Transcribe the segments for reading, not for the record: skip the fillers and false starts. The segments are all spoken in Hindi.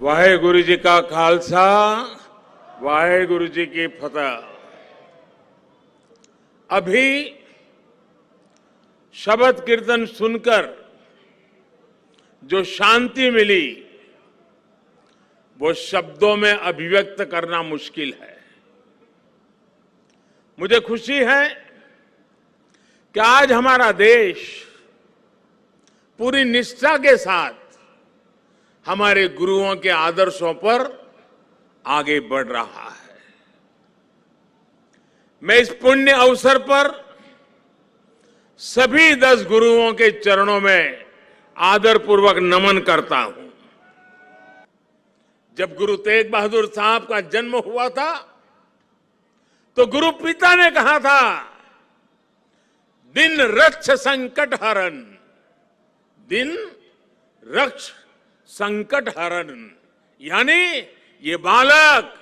वाहेगुरु जी का खालसा, वाहेगुरु जी की फतह। अभी शबद कीर्तन सुनकर जो शांति मिली वो शब्दों में अभिव्यक्त करना मुश्किल है। मुझे खुशी है कि आज हमारा देश पूरी निष्ठा के साथ हमारे गुरुओं के आदर्शों पर आगे बढ़ रहा है। मैं इस पुण्य अवसर पर सभी 10 गुरुओं के चरणों में आदरपूर्वक नमन करता हूं। जब गुरु तेग बहादुर साहब का जन्म हुआ था तो गुरु पिता ने कहा था, दिन रक्ष संकट हरण, दिन रक्ष संकट हरण, यानी ये बालक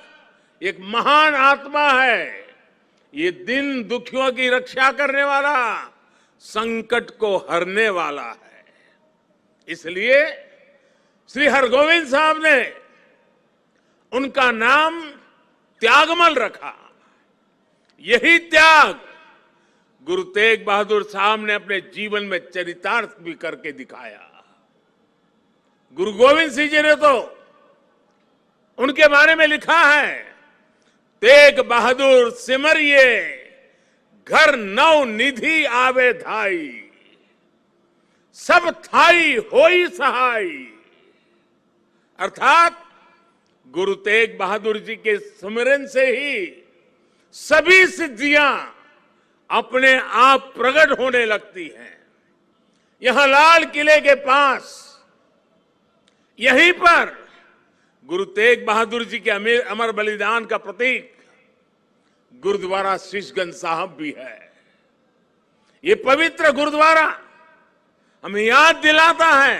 एक महान आत्मा है। ये दिन दुखियों की रक्षा करने वाला, संकट को हरने वाला है। इसलिए श्री हरगोविंद साहब ने उनका नाम त्यागमल रखा। यही त्याग गुरु तेग बहादुर साहब ने अपने जीवन में चरितार्थ भी करके दिखाया। गुरु गोविंद सिंह जी ने तो उनके बारे में लिखा है, तेग बहादुर सिमरिए घर नव निधि आवे धाई, सब थाई होई सहाय। अर्थात गुरु तेग बहादुर जी के स्मरण से ही सभी सिद्धियां अपने आप प्रकट होने लगती हैं। यहां लाल किले के पास, यहीं पर गुरु तेग बहादुर जी के अमर बलिदान का प्रतीक गुरुद्वारा शीशगंज साहब भी है। ये पवित्र गुरुद्वारा हमें याद दिलाता है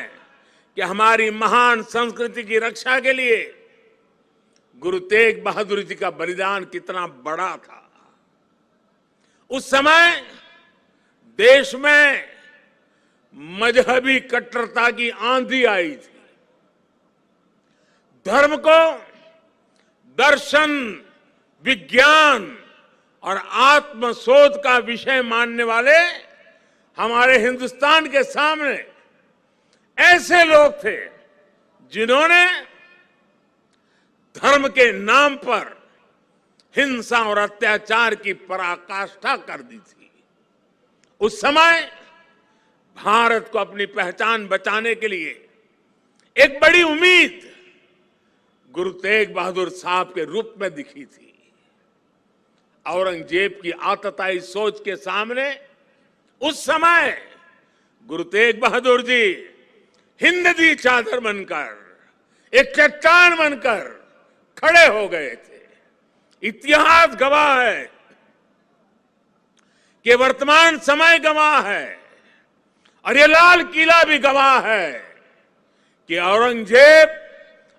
कि हमारी महान संस्कृति की रक्षा के लिए गुरु तेग बहादुर जी का बलिदान कितना बड़ा था। उस समय देश में मजहबी कट्टरता की आंधी आई थी। धर्म को दर्शन, विज्ञान और आत्मशोध का विषय मानने वाले हमारे हिंदुस्तान के सामने ऐसे लोग थे जिन्होंने धर्म के नाम पर हिंसा और अत्याचार की पराकाष्ठा कर दी थी। उस समय भारत को अपनी पहचान बचाने के लिए एक बड़ी उम्मीद गुरु तेग बहादुर साहब के रूप में दिखी थी। औरंगजेब की आतताई सोच के सामने उस समय गुरु तेग बहादुर जी हिंददी चादर बनकर, एक चट्टान बनकर खड़े हो गए थे। इतिहास गवाह है कि वर्तमान समय गवाह है और ये लाल किला भी गवाह है कि औरंगजेब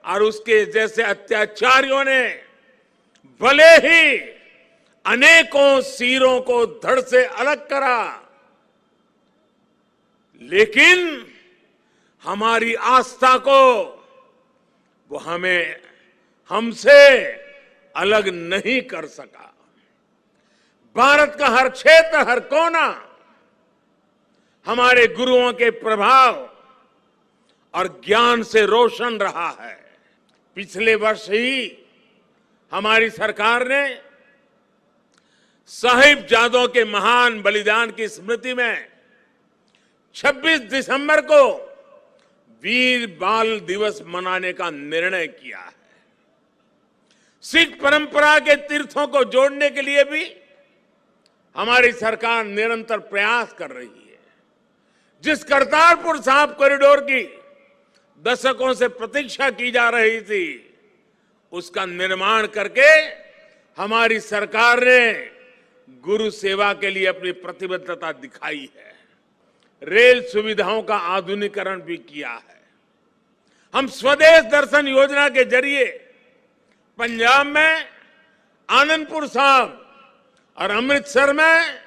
और उसके जैसे अत्याचारियों ने भले ही अनेकों सिरों को धड़ से अलग करा, लेकिन हमारी आस्था को वो हमसे अलग नहीं कर सका। भारत का हर क्षेत्र, हर कोना हमारे गुरुओं के प्रभाव और ज्ञान से रोशन रहा है। पिछले वर्ष ही हमारी सरकार ने साहिबजादों के महान बलिदान की स्मृति में 26 दिसंबर को वीर बाल दिवस मनाने का निर्णय किया है। सिख परंपरा के तीर्थों को जोड़ने के लिए भी हमारी सरकार निरंतर प्रयास कर रही है। जिस करतारपुर साहिब कॉरिडोर की दशकों से प्रतीक्षा की जा रही थी, उसका निर्माण करके हमारी सरकार ने गुरु सेवा के लिए अपनी प्रतिबद्धता दिखाई है। रेल सुविधाओं का आधुनिकीकरण भी किया है। हम स्वदेश दर्शन योजना के जरिए पंजाब में आनंदपुर साहिब और अमृतसर में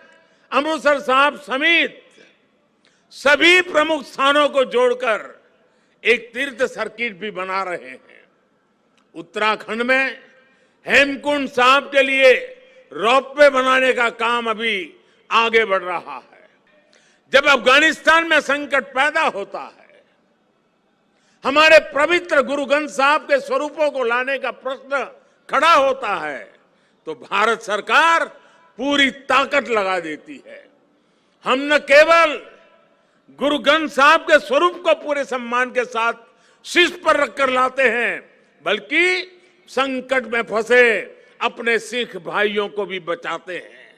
अमृतसर साहिब समेत सभी प्रमुख स्थानों को जोड़कर एक तीर्थ सर्किट भी बना रहे हैं। उत्तराखंड में हेमकुंड साहब के लिए रोपवे बनाने का काम अभी आगे बढ़ रहा है। जब अफगानिस्तान में संकट पैदा होता है, हमारे पवित्र गुरु ग्रंथ साहब के स्वरूपों को लाने का प्रश्न खड़ा होता है, तो भारत सरकार पूरी ताकत लगा देती है। हम न केवल गुरु ग्रंथ साहब के स्वरूप को पूरे सम्मान के साथ शीर्ष पर रखकर लाते हैं, बल्कि संकट में फंसे अपने सिख भाइयों को भी बचाते हैं।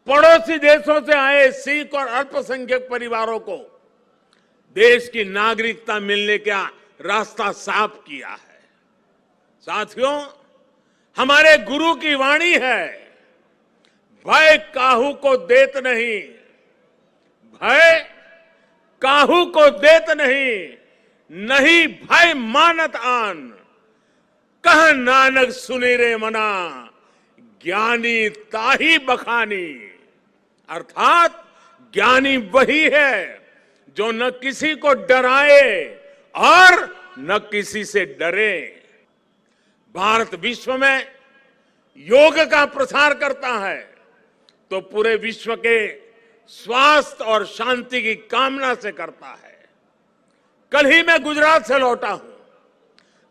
पड़ोसी देशों से आए सिख और अल्पसंख्यक परिवारों को देश की नागरिकता मिलने का रास्ता साफ किया है। साथियों, हमारे गुरु की वाणी है, भय काहू को देत नहीं, भय काहू को देत नहीं, नहीं भय मानत आन, कह नानक सुनी रे मना, ज्ञानी ताही बखानी। अर्थात ज्ञानी वही है जो न किसी को डराए और न किसी से डरे। भारत विश्व में योग का प्रसार करता है तो पूरे विश्व के स्वास्थ्य और शांति की कामना से करता है। कल ही मैं गुजरात से लौटा हूं।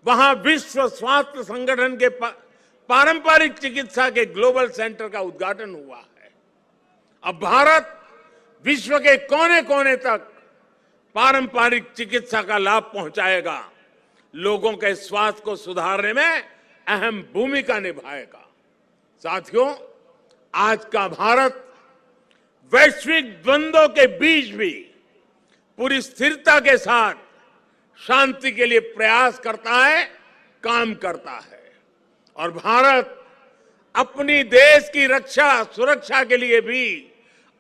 वहां विश्व स्वास्थ्य संगठन के पारंपरिक चिकित्सा के ग्लोबल सेंटर का उद्घाटन हुआ है। अब भारत विश्व के कोने कोने तक पारंपरिक चिकित्सा का लाभ पहुंचाएगा, लोगों के स्वास्थ्य को सुधारने में अहम भूमिका निभाएगा। साथियों, आज का भारत वैश्विक द्वंद्वों के बीच भी पूरी स्थिरता के साथ शांति के लिए प्रयास करता है, काम करता है। और भारत अपनी देश की रक्षा सुरक्षा के लिए भी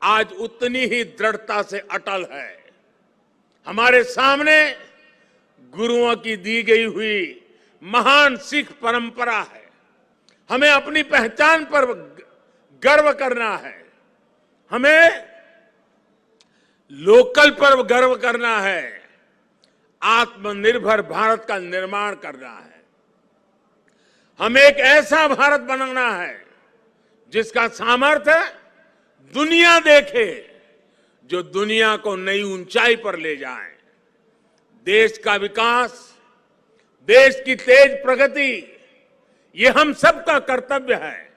आज उतनी ही दृढ़ता से अटल है। हमारे सामने गुरुओं की दी गई हुई महान सिख परंपरा है। हमें अपनी पहचान पर गर्व करना है, हमें लोकल पर गर्व करना है, आत्मनिर्भर भारत का निर्माण करना है। हमें एक ऐसा भारत बनाना है जिसका सामर्थ्य दुनिया देखे, जो दुनिया को नई ऊंचाई पर ले जाए। देश का विकास, देश की तेज प्रगति, ये हम सबका कर्तव्य है।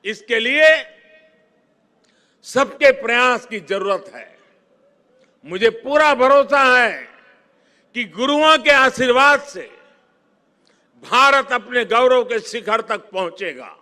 इसके लिए सबके प्रयास की जरूरत है। मुझे पूरा भरोसा है कि गुरुओं के आशीर्वाद से भारत अपने गौरव के शिखर तक पहुंचेगा।